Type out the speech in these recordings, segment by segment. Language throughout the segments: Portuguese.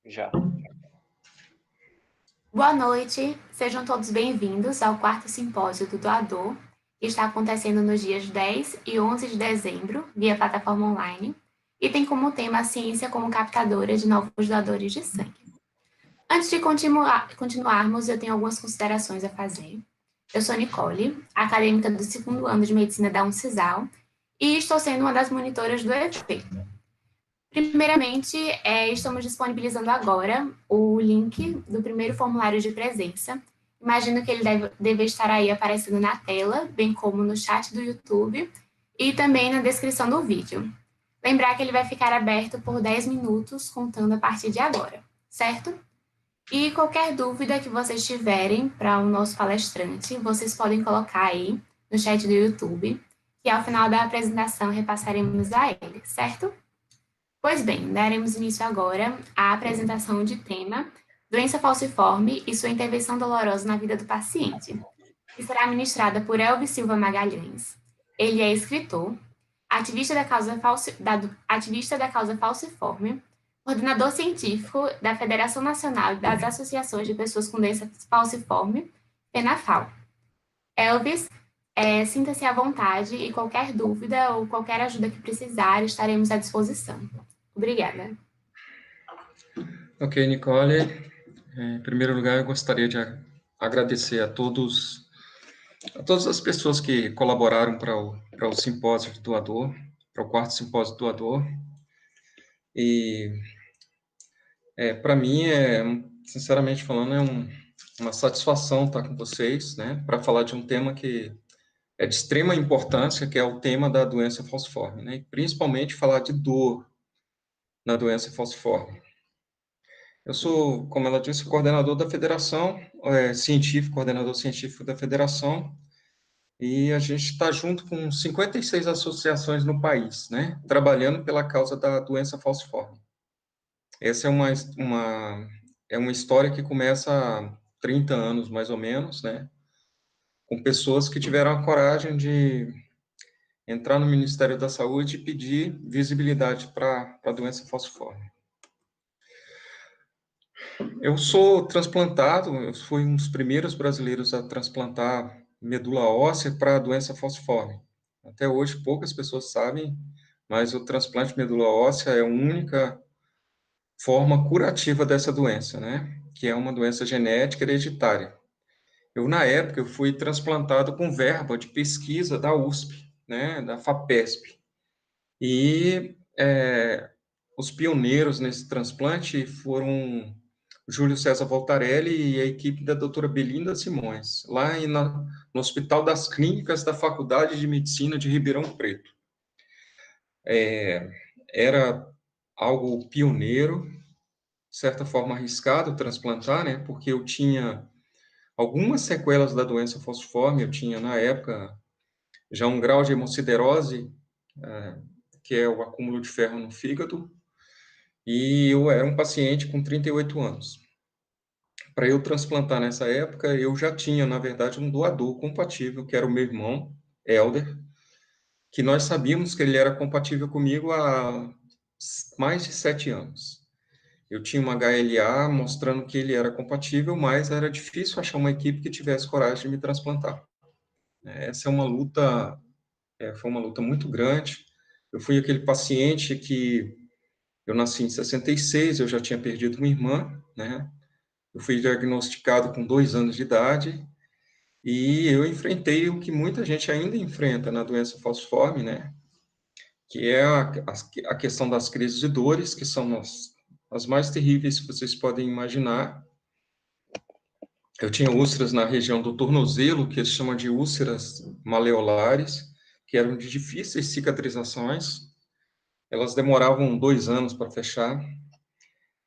Já. Boa noite, sejam todos bem-vindos ao quarto simpósio do doador, que está acontecendo nos dias 10 e 11 de dezembro, via plataforma online, e tem como tema a ciência como captadora de novos doadores de sangue. Antes de continuarmos, eu tenho algumas considerações a fazer. Eu sou Nicole, acadêmica do segundo ano de medicina da Uncisal, e estou sendo uma das monitoras do evento. Primeiramente, estamos disponibilizando agora o link do primeiro formulário de presença. Imagino que ele deve estar aí aparecendo na tela, bem como no chat do YouTube e também na descrição do vídeo. Lembrar que ele vai ficar aberto por 10 minutos, contando a partir de agora, certo? E qualquer dúvida que vocês tiverem para o nosso palestrante, vocês podem colocar aí no chat do YouTube, que ao final da apresentação repassaremos a ele, certo? Pois bem, daremos início agora à apresentação de tema Doença falciforme e sua intervenção dolorosa na vida do paciente, que será ministrada por Elvis Silva Magalhães. Ele é escritor, ativista da causa falciforme, coordenador científico da Federação Nacional das Associações de Pessoas com Doença Falciforme, FENAFAL. Elvis, sinta-se à vontade e qualquer dúvida ou qualquer ajuda que precisar, estaremos à disposição. Obrigada. Ok, Nicole. Em primeiro lugar, eu gostaria de agradecer a todas as pessoas que colaboraram para o simpósio de doador, para o quarto simpósio do doador. E, para mim, sinceramente falando, uma satisfação estar com vocês, né, para falar de um tema que é de extrema importância, que é o tema da doença falciforme, né, e principalmente falar de dor na doença falciforme. Eu sou, como ela disse, coordenador da federação, coordenador científico da federação, e a gente está junto com 56 associações no país, né, trabalhando pela causa da doença falciforme. Essa é uma história que começa há 30 anos, mais ou menos, né, com pessoas que tiveram a coragem de entrar no Ministério da Saúde e pedir visibilidade para a doença falciforme. Eu sou transplantado, eu fui um dos primeiros brasileiros a transplantar medula óssea para a doença falciforme. Até hoje, poucas pessoas sabem, mas o transplante de medula óssea é a única forma curativa dessa doença, né? Que é uma doença genética hereditária. Na época, eu fui transplantado com verba de pesquisa da USP, né, da FAPESP. E os pioneiros nesse transplante foram Júlio César Voltarelli e a equipe da doutora Belinda Simões, lá no Hospital das Clínicas da Faculdade de Medicina de Ribeirão Preto. Era algo pioneiro, de certa forma arriscado transplantar, né, porque eu tinha algumas sequelas da doença falciforme, eu tinha, na época, já um grau de hemosiderose, que é o acúmulo de ferro no fígado, e eu era um paciente com 38 anos. Para eu transplantar nessa época, eu já tinha, na verdade, um doador compatível, que era o meu irmão, Helder, que nós sabíamos que ele era compatível comigo há mais de 7 anos. Eu tinha uma HLA mostrando que ele era compatível, mas era difícil achar uma equipe que tivesse coragem de me transplantar. Essa foi uma luta muito grande. Eu fui aquele paciente que eu nasci em 66, eu já tinha perdido uma irmã, né? Eu fui diagnosticado com 2 anos de idade e eu enfrentei o que muita gente ainda enfrenta na doença falciforme, né? Que é a questão das crises de dores, que são as mais terríveis que vocês podem imaginar. Eu tinha úlceras na região do tornozelo, que se chama de úlceras maleolares, que eram de difíceis cicatrizações. Elas demoravam 2 anos para fechar.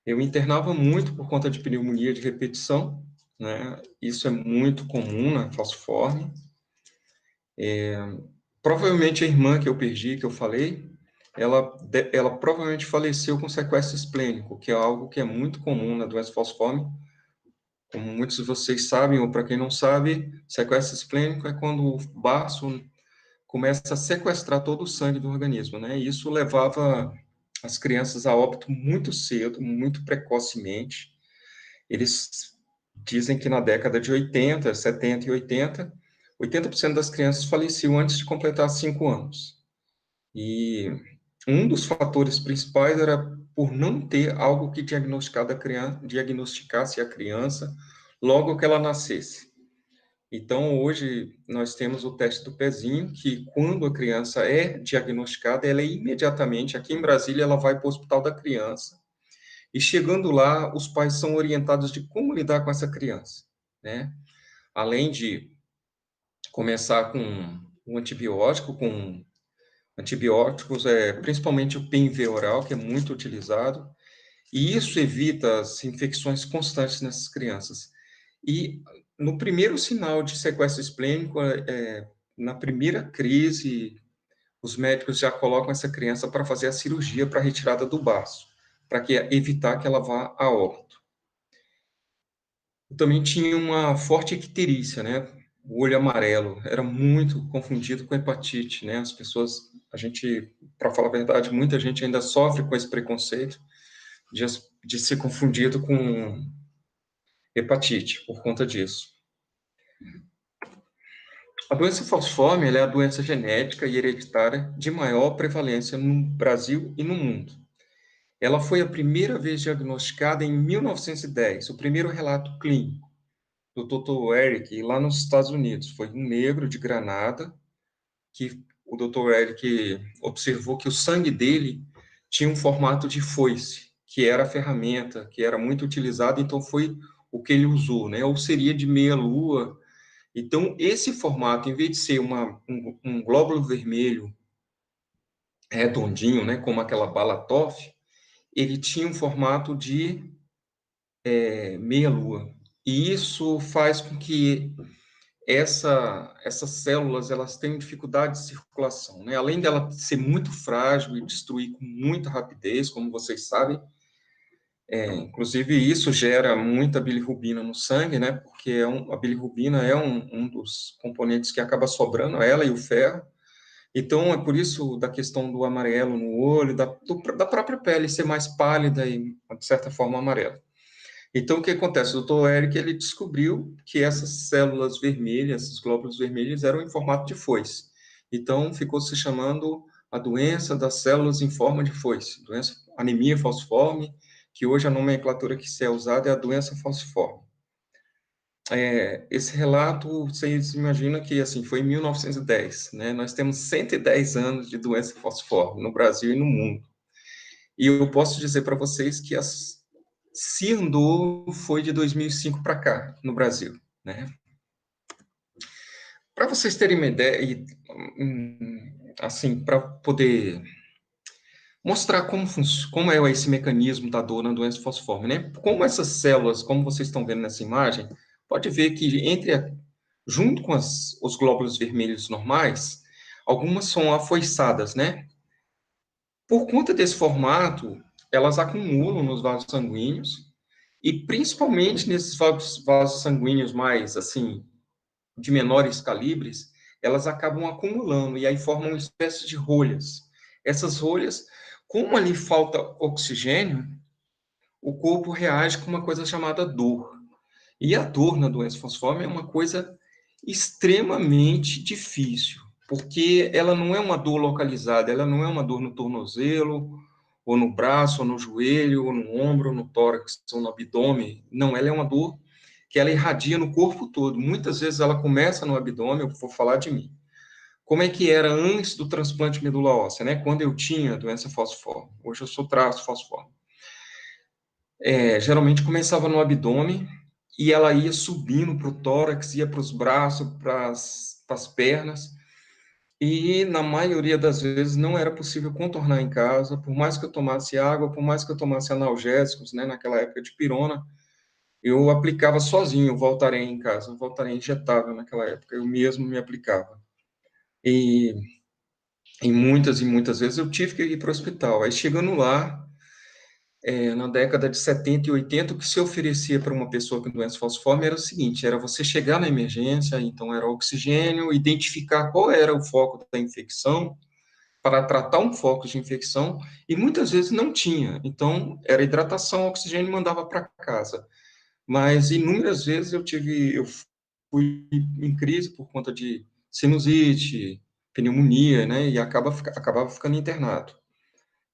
Eu internava muito por conta de pneumonia de repetição, né? Isso é muito comum na falciforme. Provavelmente a irmã que eu perdi, que eu falei, ela provavelmente faleceu com sequestro esplênico, que é algo que é muito comum na doença falciforme. Como muitos de vocês sabem, ou para quem não sabe, sequestro esplênico é quando o baço começa a sequestrar todo o sangue do organismo, né? E isso levava as crianças a óbito muito cedo, muito precocemente. Eles dizem que na década de 80, 70 e 80% das crianças faleciam antes de completar 5 anos. E um dos fatores principais era por não ter algo que diagnosticasse a criança logo que ela nascesse. Então, hoje, nós temos o teste do pezinho, que quando a criança é diagnosticada, ela é imediatamente, aqui em Brasília, ela vai para o Hospital da Criança, e chegando lá, os pais são orientados de como lidar com essa criança, né? Além de começar com um antibiótico, com antibióticos, principalmente o PINV oral, que é muito utilizado, e isso evita as infecções constantes nessas crianças. E no primeiro sinal de sequestro esplênico, na primeira crise, os médicos já colocam essa criança para fazer a cirurgia para a retirada do baço, para evitar que ela vá a óbito. Eu também tinha uma forte icterícia, né? O olho amarelo era muito confundido com hepatite, né? As pessoas, para falar a verdade, muita gente ainda sofre com esse preconceito de, de ser confundido com hepatite por conta disso. A doença falciforme é a doença genética e hereditária de maior prevalência no Brasil e no mundo. Ela foi a primeira vez diagnosticada em 1910, o primeiro relato clínico do Dr. Eric, lá nos Estados Unidos. Foi um negro de Granada, que o Dr. Eric observou que o sangue dele tinha um formato de foice, que era a ferramenta que era muito utilizada, então foi o que ele usou, né? Ou seria de meia-lua. Então, esse formato, em vez de ser um glóbulo vermelho redondinho, né, como aquela bala TOF, ele tinha um formato de meia-lua. E isso faz com que essas células elas tenham dificuldade de circulação, né? Além dela ser muito frágil e destruir com muita rapidez, como vocês sabem, inclusive isso gera muita bilirrubina no sangue, né? Porque a bilirrubina é um dos componentes que acaba sobrando, ela e o ferro. Então, é por isso da questão do amarelo no olho, da própria pele ser mais pálida e, de certa forma, amarela. Então, o que acontece? O Dr. Eric, ele descobriu que essas células vermelhas, esses glóbulos vermelhos, eram em formato de foice. Então, ficou se chamando a doença das células em forma de foice, doença anemia falciforme, que hoje a nomenclatura que se é usada é a doença falciforme. Esse relato, vocês imaginam que, assim, foi em 1910, né? Nós temos 110 anos de doença falciforme no Brasil e no mundo. E eu posso dizer para vocês que se andou foi de 2005 para cá, no Brasil, né? Para vocês terem uma ideia, assim, para poder mostrar como é esse mecanismo da dor na doença falciforme, né? Como essas células, como vocês estão vendo nessa imagem, pode ver que junto com os glóbulos vermelhos normais, algumas são afoiçadas, né? Por conta desse formato, elas acumulam nos vasos sanguíneos, e principalmente nesses vasos sanguíneos mais, assim, de menores calibres, elas acabam acumulando, e aí formam uma espécie de rolhas. Essas rolhas, como ali falta oxigênio, o corpo reage com uma coisa chamada dor. E a dor na doença falciforme é uma coisa extremamente difícil, porque ela não é uma dor localizada, ela não é uma dor no tornozelo, ou no braço, ou no joelho, ou no ombro, ou no tórax, ou no abdômen. Não, ela é uma dor que ela irradia no corpo todo. Muitas vezes ela começa no abdômen, eu vou falar de mim. Como é que era antes do transplante de medula óssea, né? Quando eu tinha doença falciforme. Hoje eu sou traço falciforme. Geralmente começava no abdômen e ela ia subindo para o tórax, ia para os braços, para as pernas, e na maioria das vezes não era possível contornar em casa, por mais que eu tomasse água, por mais que eu tomasse analgésicos, né, naquela época de pirona, eu aplicava sozinho o Voltaren em casa, o Voltaren injetável naquela época, eu mesmo me aplicava. E muitas e muitas vezes eu tive que ir para o hospital. Aí chegando lá, na década de 70 e 80, o que se oferecia para uma pessoa com doença falciforme era o seguinte, era você chegar na emergência, então era oxigênio, identificar qual era o foco da infecção, para tratar um foco de infecção e muitas vezes não tinha. Então, era hidratação, oxigênio, mandava para casa. Mas inúmeras vezes eu fui em crise por conta de sinusite, pneumonia, né? E acabava ficando internado.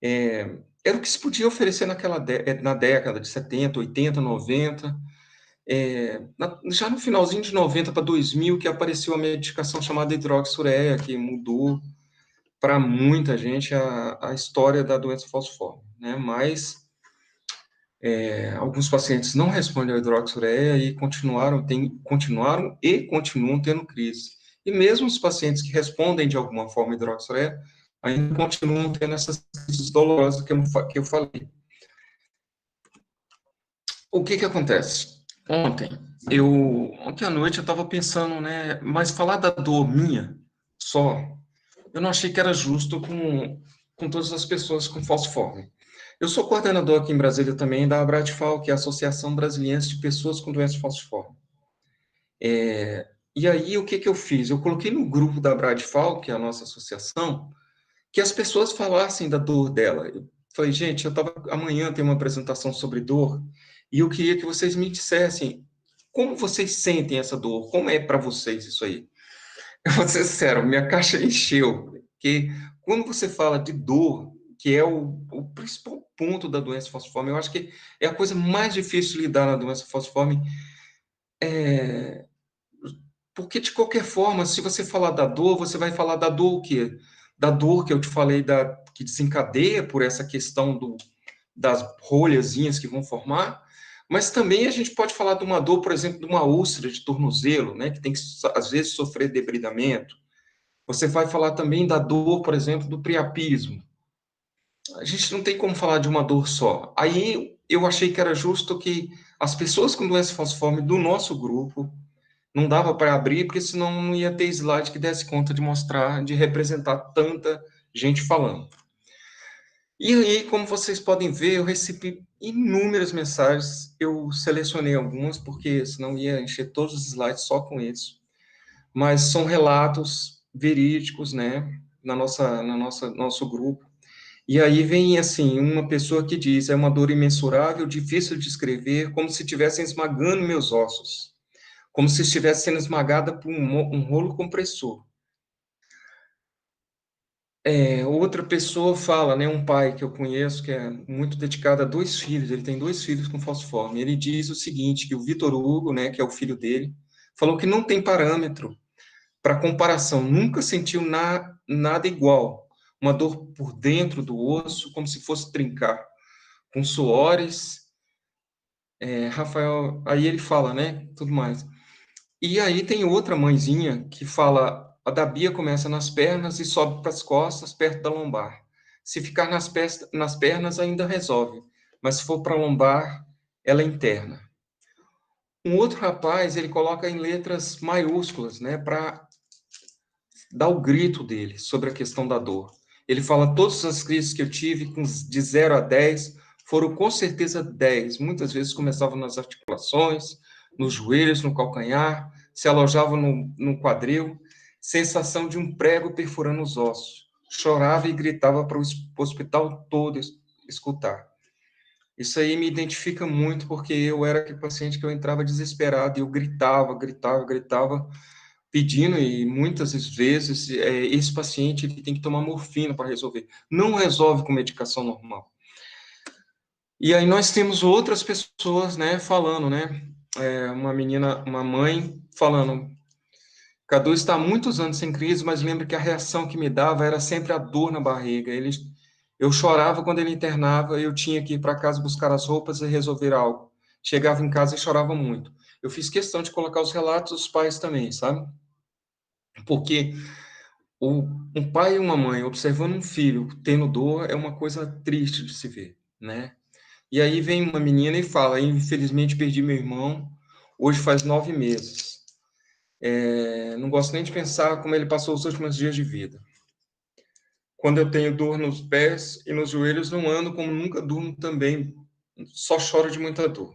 Era o que se podia oferecer na década de 70, 80, 90. Já no finalzinho de 90 para 2000, que apareceu a medicação chamada hidroxureia, que mudou para muita gente a história da doença falciforme, né? Mas alguns pacientes não respondem à hidroxureia e continuaram e continuam tendo crise. E mesmo os pacientes que respondem de alguma forma à hidroxureia ainda continuam tendo essas crises dolorosas que eu falei. O que que acontece? Ontem à noite eu estava pensando, né, mas falar da dor minha só, eu não achei que era justo com todas as pessoas com falciforme. Eu sou coordenador aqui em Brasília também da ABRADFAL, que é a Associação Brasileira de Pessoas com Doença Falciforme. E aí, o que que eu fiz? Eu coloquei no grupo da ABRADFAL, que é a nossa associação, que as pessoas falassem da dor dela. Eu falei, gente, amanhã tem uma apresentação sobre dor, e eu queria que vocês me dissessem como vocês sentem essa dor, como é para vocês isso aí. Eu vou ser sincero, minha caixa encheu, porque quando você fala de dor, que é o principal ponto da doença falciforme, eu acho que é a coisa mais difícil de lidar na doença falciforme, porque de qualquer forma, se você falar da dor, você vai falar da dor o quê? Da dor que eu te falei, que desencadeia por essa questão das rolhazinhas que vão formar, mas também a gente pode falar de uma dor, por exemplo, de uma úlcera de tornozelo, né, que tem que, às vezes, sofrer debridamento. Você vai falar também da dor, por exemplo, do priapismo. A gente não tem como falar de uma dor só. Aí eu achei que era justo que as pessoas com doença falciforme do nosso grupo não dava para abrir, porque senão não ia ter slide que desse conta de mostrar, de representar tanta gente falando. E aí, como vocês podem ver, eu recebi inúmeras mensagens, eu selecionei algumas, porque senão ia encher todos os slides só com isso. Mas são relatos verídicos, né, nosso grupo. E aí vem, assim, uma pessoa que diz, é uma dor imensurável, difícil de escrever, como se estivessem esmagando meus ossos, como se estivesse sendo esmagada por um rolo compressor. Outra pessoa fala, né, um pai que eu conheço, que é muito dedicado a 2 filhos, ele tem 2 filhos com falciforme, ele diz o seguinte, que o Vitor Hugo, né, que é o filho dele, falou que não tem parâmetro para comparação, nunca sentiu nada igual, uma dor por dentro do osso, como se fosse trincar, com suores, Rafael, aí ele fala, né, tudo mais. E aí tem outra mãezinha que fala, a da Bia começa nas pernas e sobe para as costas, perto da lombar. Se ficar nas pernas, ainda resolve, mas se for para a lombar, ela é interna. Um outro rapaz, ele coloca em letras maiúsculas, né, para dar o grito dele sobre a questão da dor. Ele fala, todas as crises que eu tive, de 0 a 10, foram com certeza 10. Muitas vezes começavam nas articulações, nos joelhos, no calcanhar, se alojavam no quadril, sensação de um prego perfurando os ossos. Chorava e gritava para o hospital todo escutar. Isso aí me identifica muito, porque eu era aquele paciente que eu entrava desesperado e eu gritava, pedindo, e muitas vezes esse paciente ele tem que tomar morfina para resolver. Não resolve com medicação normal. E aí nós temos outras pessoas, né, falando, né, uma mãe falando, Cadu está há muitos anos sem crise, mas lembro que a reação que me dava era sempre a dor na barriga. Eu chorava quando ele internava, eu tinha que ir para casa buscar as roupas e resolver algo. Chegava em casa e chorava muito. Eu fiz questão de colocar os relatos dos pais também, sabe? Porque um pai e uma mãe observando um filho tendo dor é uma coisa triste de se ver, né? E aí vem uma menina e fala, infelizmente perdi meu irmão, hoje faz 9 meses. Não gosto nem de pensar como ele passou os últimos dias de vida. Quando eu tenho dor nos pés e nos joelhos, não ando como nunca durmo também, só choro de muita dor.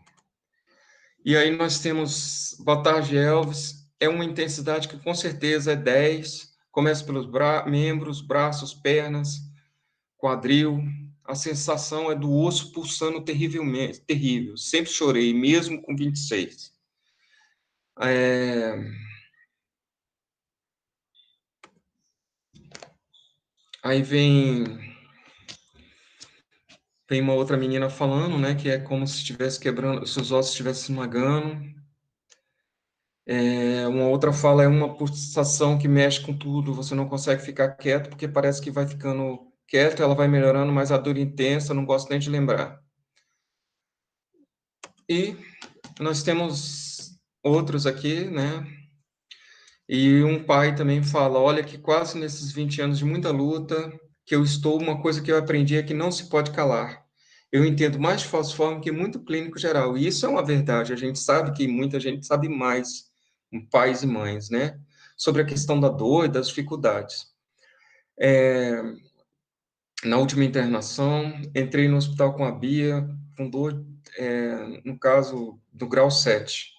E aí nós temos Boa Tarde, Elvis, é uma intensidade que com certeza é 10, Começa pelos membros, braços, pernas, quadril. A sensação é do osso pulsando terrivelmente, terrível. Sempre chorei, mesmo com 26. Aí vem uma outra menina falando, né, que é como se estivesse quebrando, se os ossos estivessem esmagando. Uma outra fala é uma pulsação que mexe com tudo, você não consegue ficar quieto, porque parece que vai ficando quieto, ela vai melhorando, mas a dor intensa, não gosto nem de lembrar. E nós temos outros aqui, né, e um pai também fala, olha que quase nesses 20 anos de muita luta, que eu estou, uma coisa que eu aprendi é que não se pode calar. Eu entendo mais de falciforme que muito clínico geral, e isso é uma verdade, a gente sabe que muita gente sabe mais, pais e mães, né, sobre a questão da dor e das dificuldades. Na última internação, entrei no hospital com a Bia, com dor, no caso, do grau 7.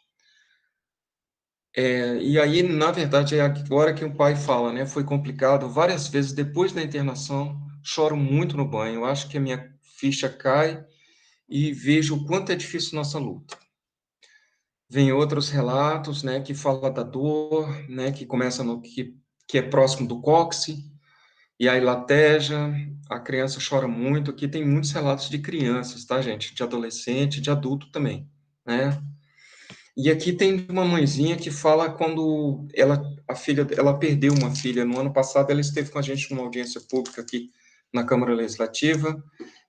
E aí, na verdade, é agora que o pai fala, né? Foi complicado. Várias vezes, depois da internação, choro muito no banho. Eu acho que a minha ficha cai e vejo o quanto é difícil nossa luta. Vem outros relatos, né? Que fala da dor, né? Que começa no que é próximo do cóccix, e aí lateja, a criança chora muito. Aqui tem muitos relatos de crianças, tá, gente? De adolescente, de adulto também, né? E aqui tem uma mãezinha que fala quando ela perdeu uma filha. No ano passado, ela esteve com a gente numa audiência pública aqui na Câmara Legislativa,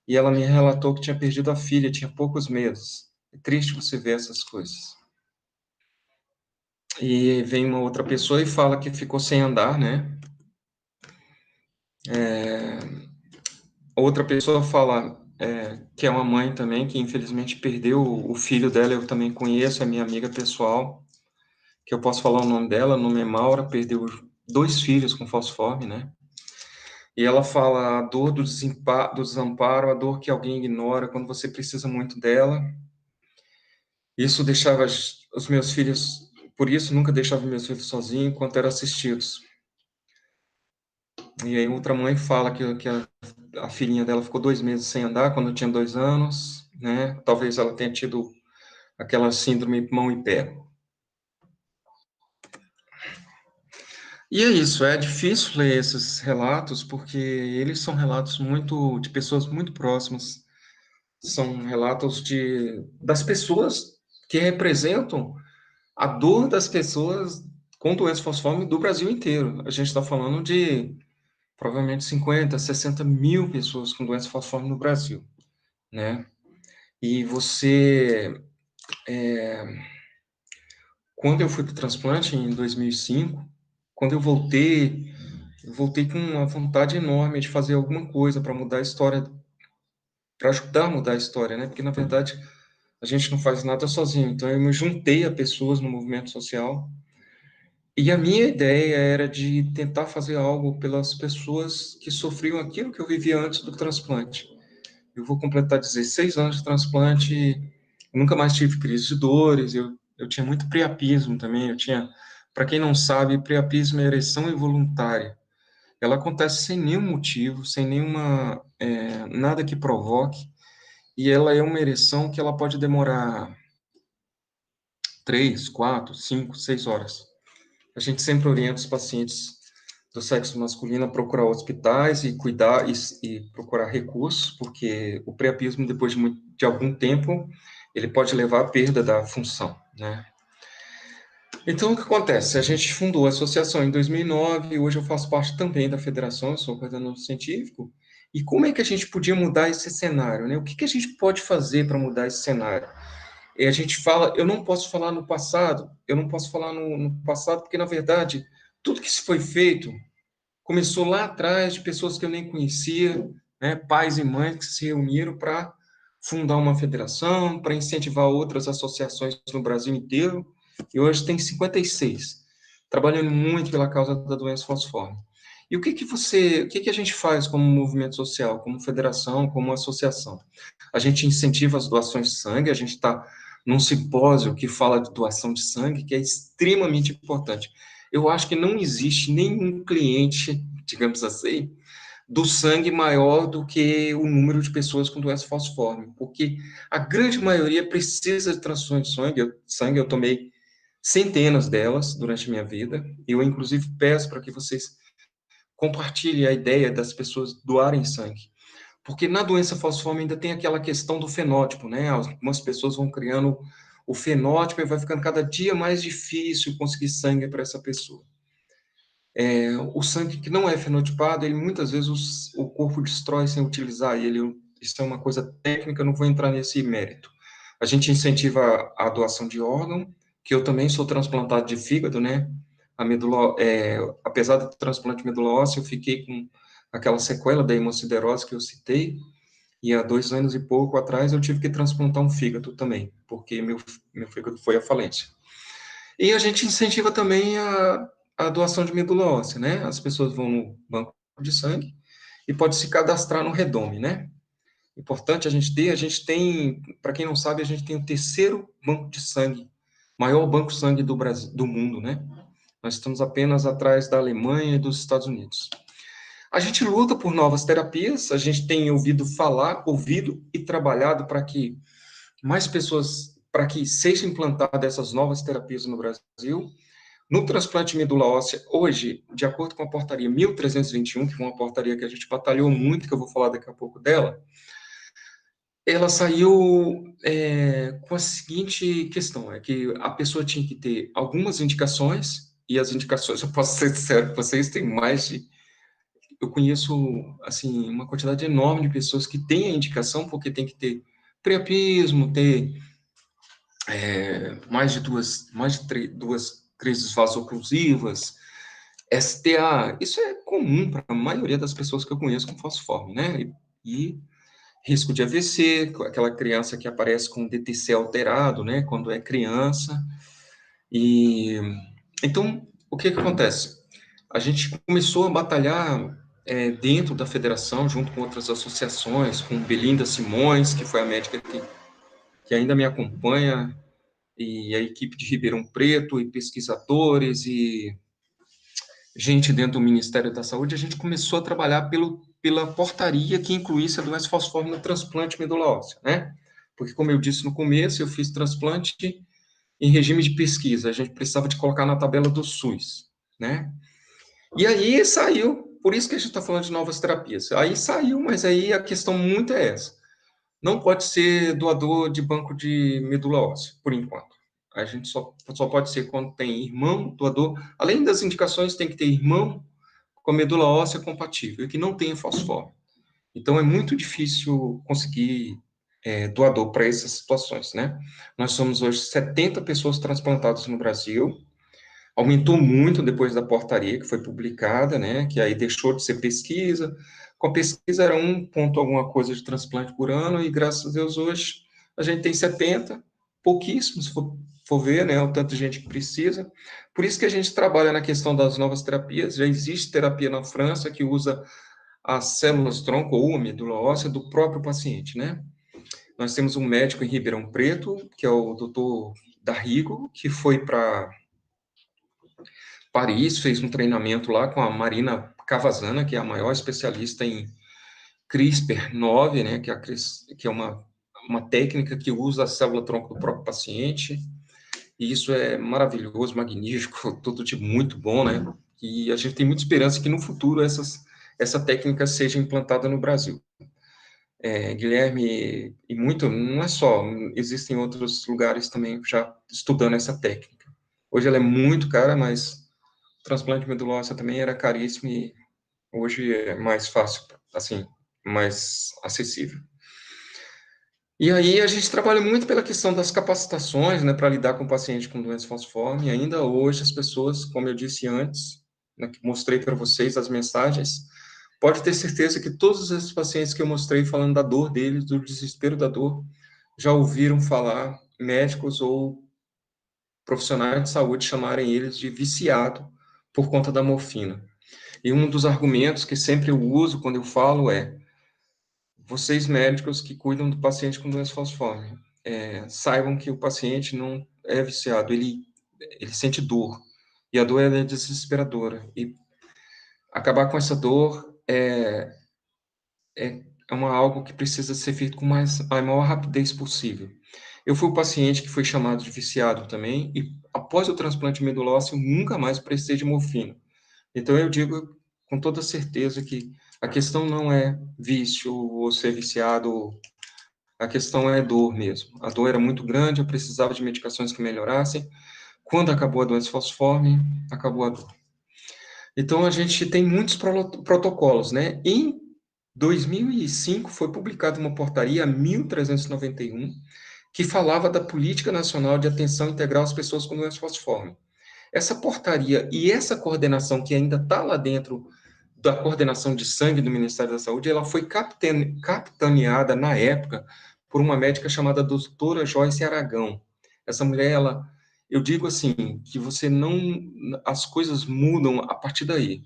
e ela me relatou que tinha perdido a filha, tinha poucos meses. É triste você ver essas coisas. E vem uma outra pessoa e fala que ficou sem andar, né? Outra pessoa fala que é uma mãe também, que infelizmente perdeu o filho dela, eu também conheço, é minha amiga pessoal, que eu posso falar o nome dela, o nome é Maura, perdeu 2 filhos com falciforme, né? E ela fala a dor do desamparo, a dor que alguém ignora quando você precisa muito dela. Isso deixava os meus filhos, por isso nunca deixava meus filhos sozinhos enquanto eram assistidos. E aí outra mãe fala que a filhinha dela ficou 2 meses sem andar quando tinha 2 anos, né? Talvez ela tenha tido aquela síndrome mão e pé. E é isso, é difícil ler esses relatos, porque eles são relatos muito de pessoas muito próximas, são relatos das pessoas que representam a dor das pessoas com doença falciforme do Brasil inteiro. A gente está falando de provavelmente 50, 60 mil pessoas com doença falciforme no Brasil, né? E quando eu fui para o transplante em 2005, quando eu voltei com uma vontade enorme de fazer alguma coisa para mudar a história, para ajudar a mudar a história, né? Porque, na verdade, a gente não faz nada sozinho. Então, eu me juntei a pessoas no movimento social. E a minha ideia era de tentar fazer algo pelas pessoas que sofriam aquilo que eu vivia antes do transplante. Eu vou completar 16 anos de transplante, nunca mais tive crise de dores, eu tinha muito priapismo também, para quem não sabe, priapismo é ereção involuntária. Ela acontece sem nenhum motivo, sem nada que provoque, e ela é uma ereção que ela pode demorar 3, 4, 5, 6 horas. A gente sempre orienta os pacientes do sexo masculino a procurar hospitais e cuidar e procurar recursos, porque o priapismo, depois de algum tempo, ele pode levar à perda da função, né? Então, o que acontece? A gente fundou a associação em 2009, hoje eu faço parte também da federação, eu sou coordenador científico, e como é que a gente podia mudar esse cenário, né? O que a gente pode fazer para mudar esse cenário? E a gente fala, eu não posso falar no passado, eu não posso falar no passado, porque, na verdade, tudo que se foi feito começou lá atrás de pessoas que eu nem conhecia, né? Pais e mães que se reuniram para fundar uma federação, para incentivar outras associações no Brasil inteiro, e hoje tem 56, trabalhando muito pela causa da doença falciforme. E o que a gente faz como movimento social, como federação, como associação? A gente incentiva as doações de sangue, a gente está num simpósio que fala de doação de sangue, que é extremamente importante. eu acho que não existe nenhum cliente, digamos assim, do sangue maior do que o número de pessoas com doença falciforme, porque a grande maioria precisa de transfusão de sangue, eu tomei centenas delas durante a minha vida, eu inclusive peço para que vocês compartilhem a ideia das pessoas doarem sangue, porque na doença falciforme ainda tem aquela questão do fenótipo, né? Algumas pessoas vão criando o fenótipo e vai ficando cada dia mais difícil conseguir sangue para essa pessoa. O sangue que não é fenotipado, ele muitas vezes o corpo destrói sem utilizar ele. Isso é uma coisa técnica, não vou entrar nesse mérito. A gente incentiva a doação de órgão, que eu também sou transplantado de fígado, né? Apesar do transplante de medula óssea, eu fiquei com aquela sequela da hemociderose que eu citei, e há 2 anos e pouco atrás eu tive que transplantar um fígado também, porque meu fígado foi à falência. E a gente incentiva também a doação de medula óssea, né? As pessoas vão no banco de sangue e pode se cadastrar no Redome, né? Importante a gente tem, para quem não sabe, a gente tem o terceiro banco de sangue, maior banco de sangue do Brasil, do mundo, né? Nós estamos apenas atrás da Alemanha e dos Estados Unidos. A gente luta por novas terapias, a gente tem ouvido e trabalhado para que mais pessoas, para que sejam implantadas essas novas terapias no Brasil. No transplante de medula óssea, hoje, de acordo com a portaria 1321, que foi uma portaria que a gente batalhou muito, que eu vou falar daqui a pouco dela, ela saiu com a seguinte questão, é que a pessoa tinha que ter algumas indicações, e as indicações, eu posso ser sincero com vocês, tem mais de... Eu conheço, assim, uma quantidade enorme de pessoas que têm a indicação, porque tem que ter priapismo, ter mais de duas crises vasoclusivas, STA, isso é comum para a maioria das pessoas que eu conheço com falciforme, né? E risco de AVC, aquela criança que aparece com DTC alterado, né? Quando é criança. E então, o que acontece? A gente começou a batalhar dentro da federação, junto com outras associações, com Belinda Simões, que foi a médica que ainda me acompanha, e a equipe de Ribeirão Preto, e pesquisadores, e gente dentro do Ministério da Saúde, a gente começou a trabalhar pela portaria que incluísse a doença falciforme no transplante medula óssea, né? Porque, como eu disse no começo, eu fiz transplante em regime de pesquisa, a gente precisava de colocar na tabela do SUS, né? E aí saiu, por isso que a gente está falando de novas terapias. Aí saiu, mas aí a questão muito é essa. Não pode ser doador de banco de medula óssea, por enquanto. A gente só pode ser quando tem irmão doador. Além das indicações, tem que ter irmão com medula óssea compatível e que não tenha falciforme. Então, é muito difícil conseguir doador para essas situações, né? Nós somos hoje 70 pessoas transplantadas no Brasil. Aumentou muito depois da portaria que foi publicada, né? Que aí deixou de ser pesquisa. Com a pesquisa era 1 ponto alguma coisa de transplante por ano, e graças a Deus hoje a gente tem 70, pouquíssimos, se for ver, né? O tanto de gente que precisa. Por isso que a gente trabalha na questão das novas terapias. Já existe terapia na França que usa as células-tronco ou a medula óssea do próprio paciente, né? Nós temos um médico em Ribeirão Preto, que é o doutor Darrigo, que foi para Paris, fez um treinamento lá com a Marina Cavazana, que é a maior especialista em CRISPR-9, né, que é uma técnica que usa a célula-tronco do próprio paciente, e isso é maravilhoso, magnífico, tudo de muito bom, né, e a gente tem muita esperança que no futuro essa técnica seja implantada no Brasil. Guilherme, e muito, não é só, existem outros lugares também já estudando essa técnica. Hoje ela é muito cara, mas o transplante de medula óssea também era caríssimo e hoje é mais fácil, assim, mais acessível. E aí a gente trabalha muito pela questão das capacitações, né, para lidar com o paciente com doença falciforme. E ainda hoje as pessoas, como eu disse antes, né, que mostrei para vocês as mensagens, pode ter certeza que todos esses pacientes que eu mostrei falando da dor deles, do desespero da dor, já ouviram falar médicos ou profissionais de saúde chamarem eles de viciado por conta da morfina. E um dos argumentos que sempre eu uso quando eu falo é: vocês médicos que cuidam do paciente com doença falciforme, saibam que o paciente não é viciado, ele sente dor. E a dor ela é desesperadora. E acabar com essa dor é algo que precisa ser feito com a maior rapidez possível. Eu fui o paciente que foi chamado de viciado também, e após o transplante de medula óssea, eu nunca mais precisei de morfina. Então, eu digo com toda certeza que a questão não é vício ou ser viciado, a questão é dor mesmo. A dor era muito grande, eu precisava de medicações que melhorassem. Quando acabou a doença falciforme, acabou a dor. Então, a gente tem muitos protocolos, né? Em 2005, foi publicada uma portaria 1391, que falava da Política Nacional de Atenção Integral às Pessoas com Doença Falciforme. Essa portaria e essa coordenação que ainda está lá dentro da coordenação de sangue do Ministério da Saúde, ela foi capitaneada na época por uma médica chamada doutora Joyce Aragão. Essa mulher, eu digo assim, que as coisas mudam a partir daí.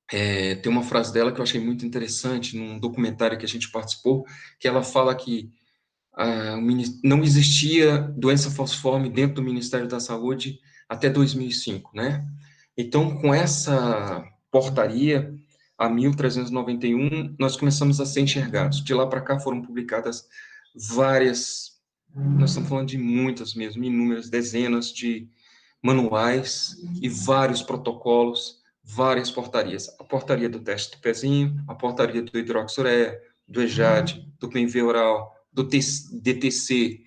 Tem uma frase dela que eu achei muito interessante, num documentário que a gente participou, que ela fala que não existia doença falciforme dentro do Ministério da Saúde até 2005, né? Então, com essa portaria, a 1391, nós começamos a ser enxergados. De lá para cá foram publicadas várias, nós estamos falando de muitas mesmo, inúmeras, dezenas de manuais e vários protocolos, várias portarias. A portaria do teste do pezinho, a portaria do hidroxureia, do EJAD, do Benveoral, do DTC.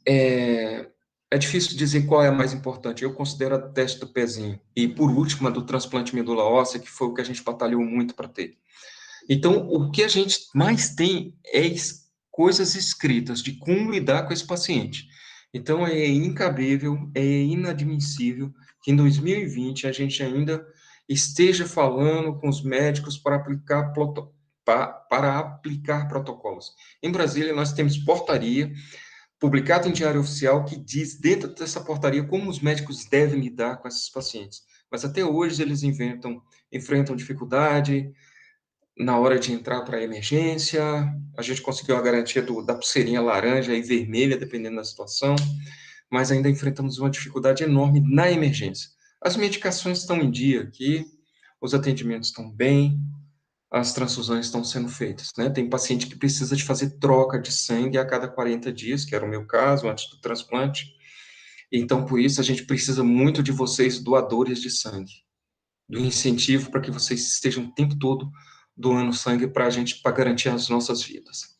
É difícil dizer qual é a mais importante. Eu considero a teste do pezinho. E, por último, a do transplante de medula óssea, que foi o que a gente batalhou muito para ter. Então, o que a gente mais tem é coisas escritas de como lidar com esse paciente. Então, é incabível, é inadmissível que em 2020 a gente ainda esteja falando com os médicos para aplicar protocolos. Em Brasília, nós temos portaria publicada em Diário Oficial que diz, dentro dessa portaria, como os médicos devem lidar com esses pacientes. Mas até hoje eles enfrentam dificuldade, na hora de entrar para a emergência, a gente conseguiu a garantia da pulseirinha laranja e vermelha, dependendo da situação, mas ainda enfrentamos uma dificuldade enorme na emergência. As medicações estão em dia aqui, os atendimentos estão bem, as transfusões estão sendo feitas, né? Tem paciente que precisa de fazer troca de sangue a cada 40 dias, que era o meu caso, antes do transplante. Então, por isso, a gente precisa muito de vocês, doadores de sangue, do incentivo para que vocês estejam o tempo todo doando sangue para a gente, para garantir as nossas vidas.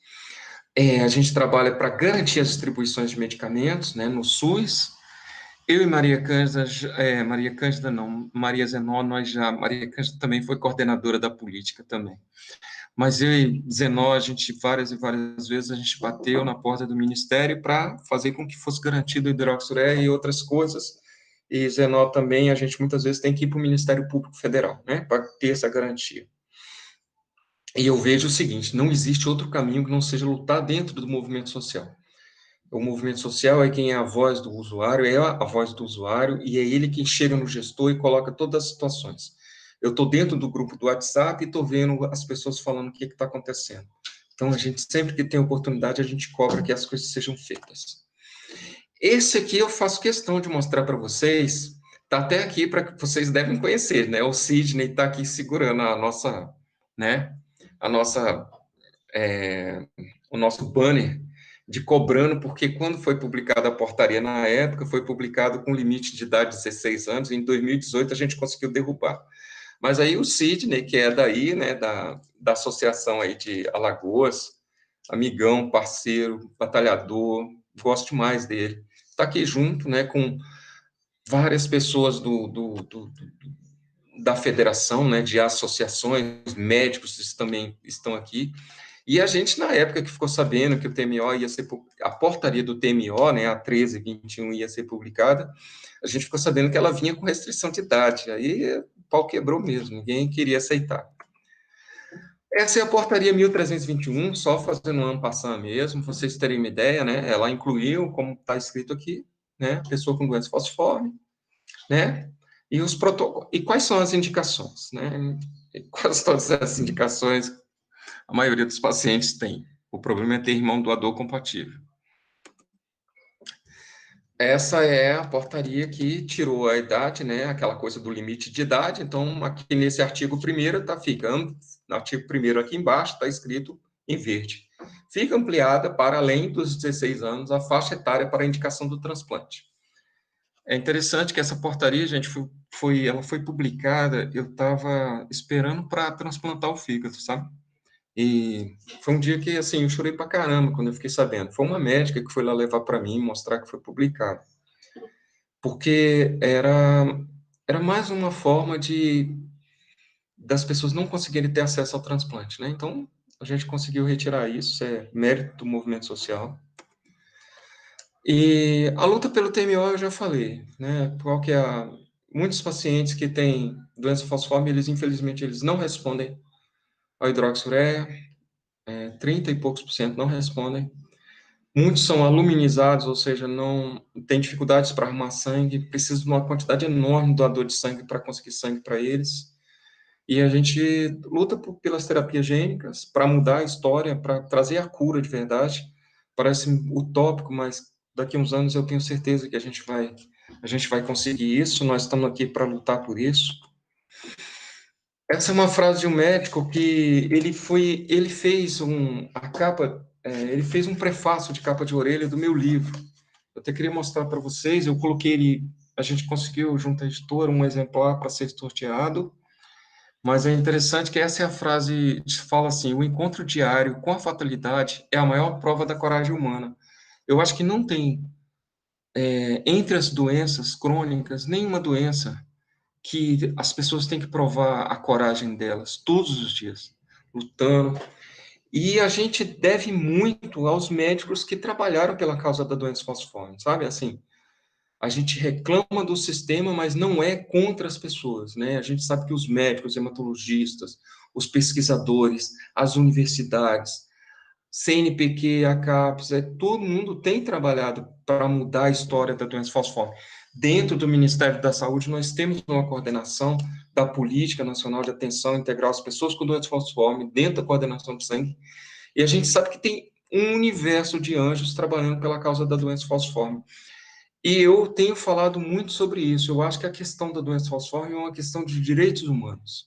A gente trabalha para garantir as distribuições de medicamentos, né, no SUS. Eu e Maria Zenó, Maria Cândida também foi coordenadora da política também. Mas eu e Zenó, a gente, várias e várias vezes, a gente bateu na porta do Ministério para fazer com que fosse garantido o hidroxureia e outras coisas. E Zenó também, a gente muitas vezes tem que ir para o Ministério Público Federal, né, para ter essa garantia. E eu vejo o seguinte, não existe outro caminho que não seja lutar dentro do movimento social. O movimento social é quem é a voz do usuário, é a voz do usuário, e é ele quem chega no gestor e coloca todas as situações. Eu estou dentro do grupo do WhatsApp e estou vendo as pessoas falando o que está acontecendo. Então, a gente, sempre que tem oportunidade, a gente cobra que as coisas sejam feitas. Esse aqui eu faço questão de mostrar para vocês, está até aqui para que vocês devem conhecer, né? O Sidney está aqui segurando a nossa, né? A nossa, o nosso banner de cobrando, porque quando foi publicada a portaria na época, foi publicado com limite de idade de 16 anos, e em 2018 a gente conseguiu derrubar. Mas aí o Sidney, que é daí, né, da associação aí de Alagoas, amigão, parceiro, batalhador, gosto demais dele, está aqui junto, né, com várias pessoas da federação, né, de associações, médicos também estão aqui, e a gente, na época que ficou sabendo que o TMO ia ser, a portaria do TMO, né, a 1321 ia ser publicada, a gente ficou sabendo que ela vinha com restrição de idade, aí o pau quebrou mesmo, ninguém queria aceitar. Essa é a portaria 1321, só fazendo um ano passando mesmo, para vocês terem uma ideia, né, ela incluiu, como está escrito aqui, né, pessoa com doença falciforme, né, e os protocolos, e quais são as indicações, né, e quais todas as indicações a maioria dos pacientes tem. O problema é ter irmão doador compatível. Essa é a portaria que tirou a idade, né, aquela coisa do limite de idade. Então, aqui nesse artigo 1º, no artigo 1º aqui embaixo, está escrito em verde. Fica ampliada para além dos 16 anos a faixa etária para a indicação do transplante. É interessante que essa portaria, gente, ela foi publicada, eu estava esperando para transplantar o fígado, sabe? E foi um dia que, assim, eu chorei pra caramba quando eu fiquei sabendo. Foi uma médica que foi lá levar para mim, mostrar que foi publicado. Porque era mais uma forma das pessoas não conseguirem ter acesso ao transplante, né? Então, a gente conseguiu retirar isso, é mérito do movimento social. E a luta pelo TMO eu já falei, né? Qual que é muitos pacientes que têm doença falciforme, eles infelizmente eles não respondem ao hidroxiureia, 30 e poucos por cento não respondem. Muitos são aluminizados, ou seja, não têm dificuldades para arrumar sangue, precisam de uma quantidade enorme de doador de sangue para conseguir sangue para eles. E a gente luta pelas terapias gênicas para mudar a história, para trazer a cura de verdade. Parece utópico, mas daqui a uns anos eu tenho certeza que a gente vai conseguir isso. Nós estamos aqui para lutar por isso. Essa é uma frase de um médico que ele fez ele fez um prefácio de capa de orelha do meu livro. Eu até queria mostrar para vocês. Eu coloquei ele, a gente conseguiu junto à editora um exemplar para ser sorteado. Mas é interessante que essa é a frase que fala assim: o encontro diário com a fatalidade é a maior prova da coragem humana. Eu acho que não tem, entre as doenças crônicas, nenhuma doença que as pessoas têm que provar a coragem delas todos os dias, lutando. E a gente deve muito aos médicos que trabalharam pela causa da doença falciforme, sabe? Assim, a gente reclama do sistema, mas não é contra as pessoas, né? A gente sabe que os médicos, hematologistas, os pesquisadores, as universidades, CNPq, ACAPES, todo mundo tem trabalhado para mudar a história da doença falciforme. Dentro do Ministério da Saúde, nós temos uma coordenação da Política Nacional de Atenção Integral às Pessoas com Doença Falciforme, dentro da coordenação de sangue, e a gente sabe que tem um universo de anjos trabalhando pela causa da doença falciforme. E eu tenho falado muito sobre isso. Eu acho que a questão da doença falciforme é uma questão de direitos humanos.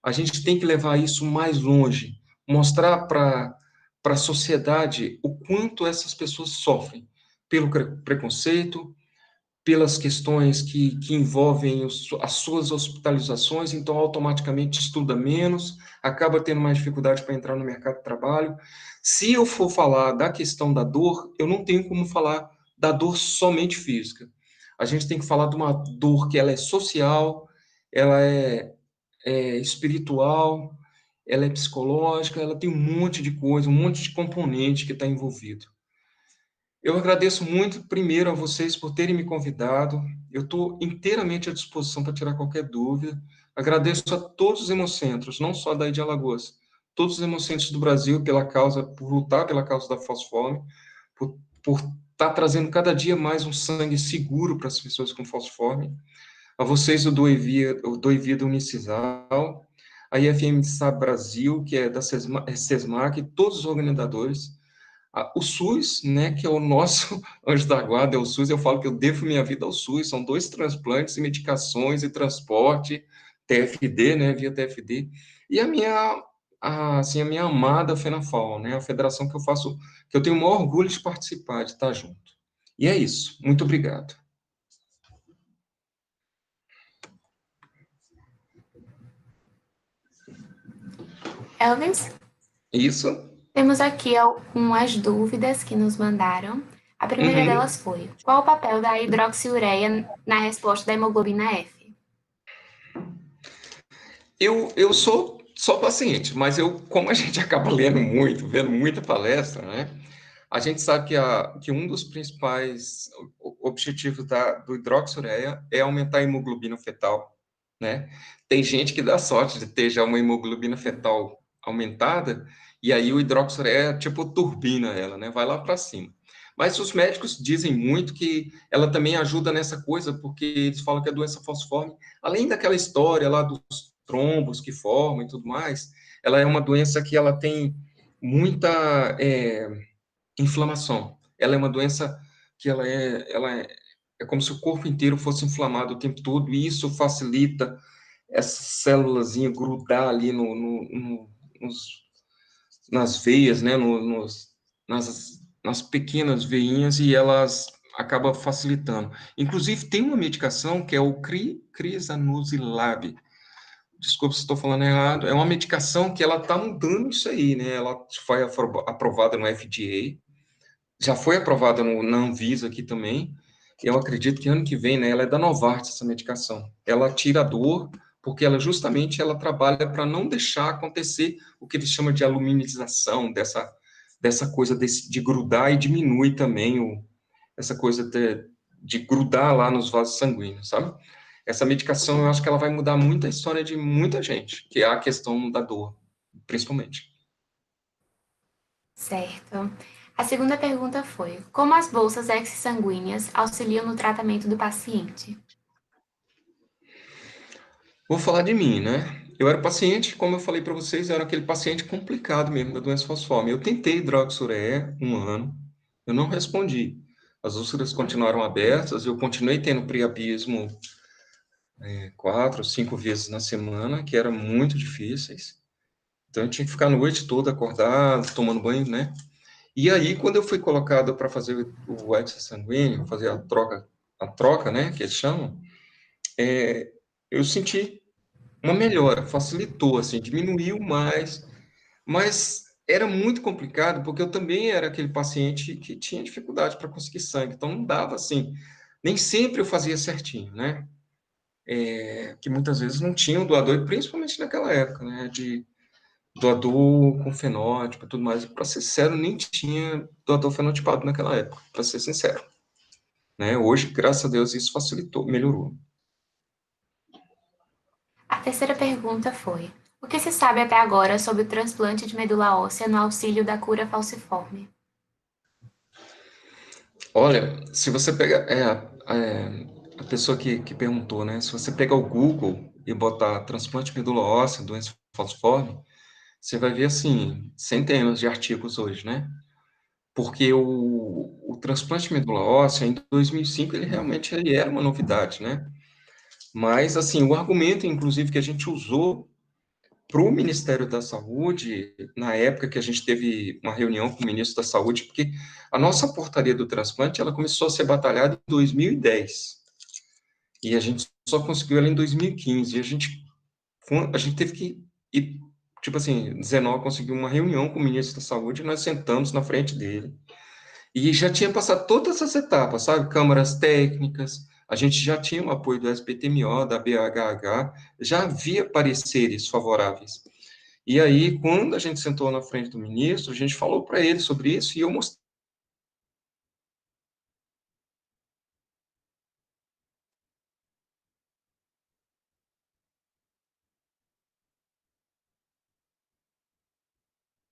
A gente tem que levar isso mais longe, mostrar para a sociedade o quanto essas pessoas sofrem pelo preconceito, pelas questões que envolvem as suas hospitalizações, então automaticamente estuda menos, acaba tendo mais dificuldade para entrar no mercado de trabalho. Se eu for falar da questão da dor, eu não tenho como falar da dor somente física. A gente tem que falar de uma dor que ela é social, ela é espiritual, ela é psicológica, ela tem um monte de coisa, um monte de componente que está envolvido. Eu agradeço muito, primeiro, a vocês por terem me convidado. Eu estou inteiramente à disposição para tirar qualquer dúvida. Agradeço a todos os hemocentros, não só daí de Alagoas, todos os hemocentros do Brasil pela causa, por lutar pela causa da falciforme, por estar trazendo cada dia mais um sangue seguro para as pessoas com falciforme. A vocês o Doivia do Unicisal, a IFM SAB Brasil, que é da SESMAC, todos os organizadores, o SUS, né, que é o nosso anjo da guarda, é o SUS, eu falo que eu devo minha vida ao SUS, são 2 transplantes e medicações e transporte, TFD, né, via TFD, e assim, a minha amada FENAFAL, né, a federação que eu faço, que eu tenho o maior orgulho de participar, de estar junto. E é isso, muito obrigado. Elvis, Isso. temos aqui algumas dúvidas que nos mandaram. A primeira Uhum. delas foi: qual o papel da hidroxiureia na resposta da hemoglobina F? Eu sou paciente, mas como a gente acaba lendo muito, vendo muita palestra, né? A gente sabe que um dos principais objetivos do hidroxiureia é aumentar a hemoglobina fetal, né? Tem gente que dá sorte de ter já uma hemoglobina fetal aumentada, e aí o hidroxiureia, tipo, turbina ela, né? Vai lá para cima. Mas os médicos dizem muito que ela também ajuda nessa coisa, porque eles falam que a doença falciforme, além daquela história lá dos trombos que formam e tudo mais, ela é uma doença que ela tem muita inflamação. Ela é uma doença que ela é É como se o corpo inteiro fosse inflamado o tempo todo, e isso facilita essa célulazinha grudar ali nas veias, né, nas pequenas veinhas, e elas acabam facilitando. Inclusive, tem uma medicação que é o Crisanusilab. Desculpa se estou falando errado. É uma medicação que ela está mudando isso aí, né? Ela foi aprovada no FDA, já foi aprovada na Anvisa aqui também. Eu acredito que ano que vem, né? Ela é da Novartis, essa medicação. Ela tira a dor, porque ela justamente ela trabalha para não deixar acontecer o que eles chamam de aluminização, dessa coisa de grudar, e diminui também essa coisa de grudar lá nos vasos sanguíneos, sabe? Essa medicação, eu acho que ela vai mudar muito a história de muita gente, que é a questão da dor, principalmente. Certo. A segunda pergunta foi: como as bolsas exsanguíneas auxiliam no tratamento do paciente? Vou falar de mim, né? Eu era paciente, como eu falei para vocês, eu era aquele paciente complicado mesmo da doença falciforme. Eu tentei hidroxureia 1 ano, eu não respondi. As úlceras continuaram abertas, eu continuei tendo priapismo 4, 5 vezes na semana, que eram muito difíceis. Então eu tinha que ficar a noite toda acordado, tomando banho, né? E aí, quando eu fui colocado para fazer o hexa sanguíneo, fazer a troca, né, que eles chamam, eu senti uma melhora, facilitou, assim, diminuiu mais, mas era muito complicado, porque eu também era aquele paciente que tinha dificuldade para conseguir sangue, então não dava assim, nem sempre eu fazia certinho, né? Que muitas vezes não tinha um doador, e principalmente naquela época, né, de doador com fenótipo e tudo mais. Para ser sincero, nem tinha doador fenotipado naquela época, para ser sincero, né? Hoje, graças a Deus, isso facilitou, melhorou. A terceira pergunta foi: o que se sabe até agora sobre o transplante de medula óssea no auxílio da cura falciforme? Olha, se você pega a pessoa que perguntou, né? Se você pegar o Google e botar transplante de medula óssea, doença falciforme, você vai ver assim centenas de artigos hoje, né? Porque o transplante de medula óssea em 2005 ele realmente era uma novidade, né? Mas assim, o argumento, inclusive, que a gente usou para o Ministério da Saúde, na época que a gente teve uma reunião com o ministro da Saúde, porque a nossa portaria do transplante ela começou a ser batalhada em 2010 e a gente só conseguiu ela em 2015. A gente teve que ir, tipo assim, 19 conseguiu uma reunião com o ministro da Saúde, nós sentamos na frente dele e já tinha passado todas as etapas, sabe? Câmaras técnicas, a gente já tinha o apoio do SBTMO, da BHH, já havia pareceres favoráveis. E aí, quando a gente sentou na frente do ministro, a gente falou para ele sobre isso, e eu mostrei